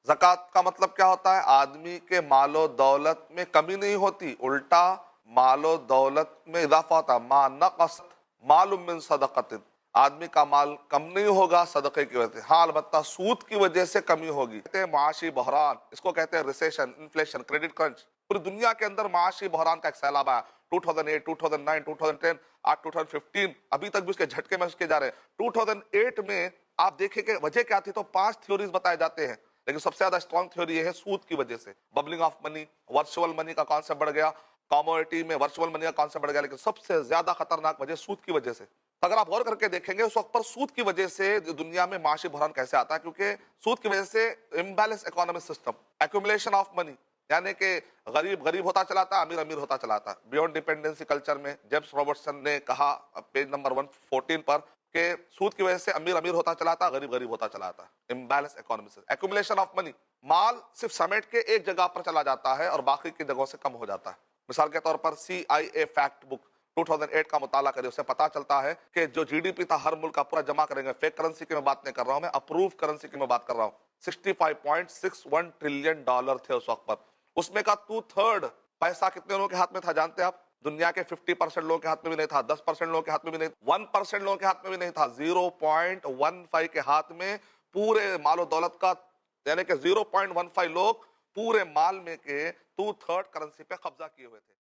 ज़कात का मतलब क्या होता है? आदमी के मालो दौलत में कमी नहीं होती, उल्टा मालो दौलत में इजाफा होता है। मा नक़सत मालुम मिन सदक़तिन, आदमी का माल कम नहीं होगा सदक़े की वजह से। हाँ, अलबत्ता सूद की वजह से कमी होगी। कहते हैं माशी बहरान, इसको कहते हैं रिसेशन, इन्फ्लेशन, क्रेडिट क्रंच। पूरी दुनिया के अंदर माशी बहरान का एक सैलाब आया। 2008, 2009, 2010, आज 2015, अभी तक भी उसके झटके में उसके जा रहे हैं। 2008 में आप देखिए कि वजह क्या थी, तो 5 थ्योरीज बताए जाते हैं, लेकिन सबसे ज्यादा स्ट्रॉन्ग थ्योरी ये है सूद की वजह से। Bubbling of money, virtual money का कॉन्सेप्ट बढ़ गया, कमोडिटी में वर्चुअल मनी का कॉन्सेप्ट बढ़ गया, लेकिन सबसे ज्यादा खतरनाक वजह सूद की वजह से। तो अगर आप गौर करके देखेंगे उस वक्त पर सूद की वजह से दुनिया में माशी बहरान कैसे आता है, क्योंकि सूद की वजह से imbalance economic system, accumulation of money, यानी कि गरीब गरीब होता चला था, अमीर अमीर होता चला था। बियॉन्ड डिपेंडेंसी कल्चर में जेम्स रॉबर्टसन ने कहा पेज नंबर 114 पर कि सूद की वजह से अमीर अमीर होता चला था, गरीब गरीब होता चला था। Imbalance economic, accumulation of money, माल सिर्फ समेट के एक जगह पर चला जाता है और बाकी की जगहों से कम हो जाता है। मिसाल के तौर पर CIA फैक्ट बुक 2008 का मुताला करिए, उससे पता चलता है कि जो GDP था हर मुल्क का पूरा जमा करेंगे, फेक करेंसी की मैं बात नहीं कर रहा हूं, मैं अप्रूव करेंसी की मैं बात कर रहा हूं, $65.61 ट्रिलियन थे उस वक्त पर। उसमें का 2/3 पैसा कितने लोगों के हाथ में था जानते हैं आप? दुनिया के 50% लोगों के हाथ में भी नहीं था, 10% लोगों के हाथ में भी नहीं, 1% लोगों के हाथ में भी नहीं था, 0.15 के हाथ में पूरे मालो दौलत का, यानी कि 0.15 लोग पूरे माल में के 2/3 करेंसी पे कब्जा किए हुए थे।